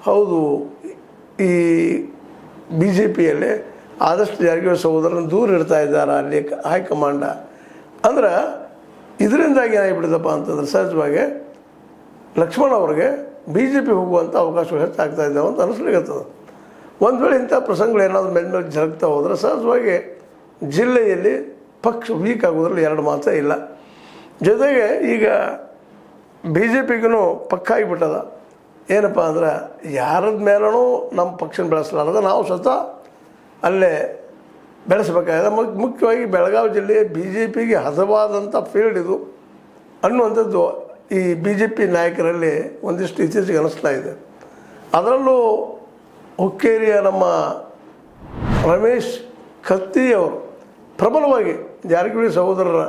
ಹೌದು, ಈ B J ಪಿಯಲ್ಲಿ ಆದಷ್ಟು ಜಾರಕಿಹೊಳಿ ಸಹೋದರನ್ನು ದೂರ ಇಡ್ತಾ ಇದ್ದಾರೆ ಅಲ್ಲಿ ಹೈಕಮಾಂಡ. ಅಂದ್ರೆ ಇದರಿಂದಾಗಿ ಏನಾಗಿಬಿಟ್ಟಿದಪ್ಪ ಅಂತಂದ್ರೆ ಸಹಜವಾಗಿ ಲಕ್ಷ್ಮಣ್ ಅವ್ರಿಗೆ ಬಿ ಜೆ ಪಿ ಹೋಗುವಂಥ ಅವಕಾಶಗಳು ಹೆಚ್ಚಾಗ್ತಾ ಇದ್ದಾವೆ ಅಂತ ಅನಿಸ್ಲಿಕ್ಕತ್ತದ. ಒಂದು ವೇಳೆ ಇಂಥ ಪ್ರಸಂಗಗಳೇನಾದರೂ ಮೇಲೆ ಜರುಗ್ತಾ ಹೋದರೆ ಸಹಜವಾಗಿ ಜಿಲ್ಲೆಯಲ್ಲಿ ಪಕ್ಷ ವೀಕ್ ಆಗೋದ್ರಲ್ಲಿ ಎರಡು ಮಾತ್ರ ಇಲ್ಲ. ಜೊತೆಗೆ ಈಗ ಬಿ ಜೆ ಪಿಗೂ ಪಕ್ಕ ಆಗಿಬಿಟ್ಟದ. ಏನಪ್ಪ ಅಂದ್ರೆ ಯಾರದ ಮೇಲೂ ನಮ್ಮ ಪಕ್ಷನ ಬೆಳೆಸಲಾರದ ನಾವು ಸ್ವತಃ ಅಲ್ಲೇ ಬೆಳೆಸಬೇಕಾಗಿದೆ. ಮುಖ್ಯವಾಗಿ ಬೆಳಗಾವಿ ಜಿಲ್ಲೆಯ ಬಿ ಜೆ ಪಿಗೆ ಹದವಾದಂಥ ಫೀಲ್ಡ್ ಇದು ಅನ್ನುವಂಥದ್ದು ಈ ಬಿ ಜೆ ಪಿ ನಾಯಕರಲ್ಲಿ ಒಂದಿಷ್ಟು ಇತ್ತೀಚೆಗೆ ಅನ್ನಿಸ್ತಾ ಇದೆ. ಅದರಲ್ಲೂ ಹುಕ್ಕೇರಿಯ ನಮ್ಮ ರಮೇಶ್ ಕತ್ತಿಯವರು ಪ್ರಬಲವಾಗಿ ಜಾರಕಿಹೊಳಿ ಸಹೋದರರ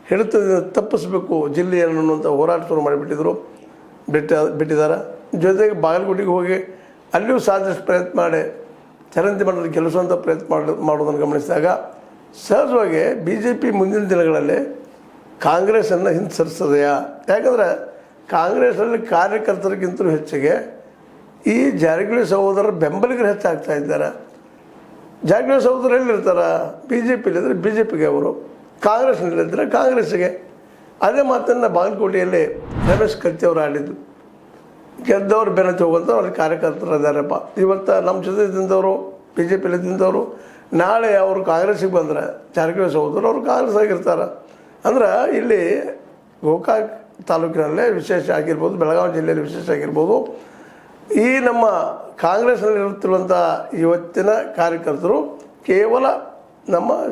ಹಿಡಿತದಿಂದ ತಪ್ಪಿಸಬೇಕು ಜಿಲ್ಲೆಯನ್ನು ಅನ್ನುವಂಥ ಹೋರಾಟ ಶುರು ಮಾಡಿಬಿಟ್ಟಿದ್ರು, ಬಿಟ್ಟಿದ್ದಾರೆ. ಜೊತೆಗೆ ಬಾಗಲಕೋಟೆಗೆ ಹೋಗಿ ಅಲ್ಲಿಯೂ ಸಾಧಿಸಿ ಪ್ರಯತ್ನ ಮಾಡಿ ಚರಂತಿ ಮಾಡೋದು ಗೆಲ್ಲಿಸುವಂಥ ಪ್ರಯತ್ನ ಮಾಡೋದನ್ನು ಗಮನಿಸಿದಾಗ ಸಹಜವಾಗಿ ಬಿ ಜೆ ಪಿ ಮುಂದಿನ ದಿನಗಳಲ್ಲಿ ಕಾಂಗ್ರೆಸ್ಸನ್ನು ಹಿಂಸರಿಸ್ತದೆಯಾ? ಯಾಕಂದರೆ ಕಾಂಗ್ರೆಸ್ಸಲ್ಲಿ ಕಾರ್ಯಕರ್ತರಿಗಿಂತಲೂ ಹೆಚ್ಚಿಗೆ ಈ ಜಾರಕಿಹೊಳಿ ಸಹೋದರರ ಬೆಂಬಲಿಗರು ಹೆಚ್ಚಾಗ್ತಾ ಇದ್ದಾರೆ. ಜಾರಕಿಹೊಳಿ ಸಹೋದರರು ಎಲ್ಲಿರ್ತಾರೆ? ಬಿ ಜೆ ಪಿಲಿದ್ದರೆ ಬಿ ಜೆ ಪಿಗೆ ಅವರು, ಕಾಂಗ್ರೆಸ್ನಲ್ಲಿದ್ದರೆ ಕಾಂಗ್ರೆಸ್ಸಿಗೆ. ಅದೇ ಮಾತನ್ನು ಬಾಗಲಕೋಟೆಯಲ್ಲಿ ರಮೇಶ್ ಕತ್ತಿ ಅವರು ಆಡಿದ್ದು. ಗೆದ್ದವ್ರು ಬೆನ್ನತ್ತಿ ಹೋಗುವಂಥ ಅವ್ರಿಗೆ ಕಾರ್ಯಕರ್ತರು ಇದ್ದಾರಪ್ಪ. ಇವತ್ತು ನಮ್ಮ ಜೊತೆ ತಿಂದವರು ಬಿ ಜೆ ಪಿಲಿ ತಿಂದವರು ನಾಳೆ ಅವರು ಕಾಂಗ್ರೆಸ್ಸಿಗೆ ಬಂದರೆ ಜಾರಕಿಹೊಳಿ ಸಹೋದರರು ಅವರು ಕಾಂಗ್ರೆಸ್ ಆಗಿರ್ತಾರೆ. ಅಂದ್ರೆ ಇಲ್ಲಿ ಗೋಕಾಕ್ ತಾಲೂಕಿನಲ್ಲೇ ವಿಶೇಷ ಆಗಿರ್ಬೋದು, ಬೆಳಗಾವಿ ಜಿಲ್ಲೆಯಲ್ಲಿ ವಿಶೇಷ ಆಗಿರ್ಬೋದು, ಈ ನಮ್ಮ ಕಾಂಗ್ರೆಸ್ನಲ್ಲಿ ಇರುತ್ತಿರುವಂಥ ಇವತ್ತಿನ ಕಾರ್ಯಕರ್ತರು ಕೇವಲ ನಮ್ಮ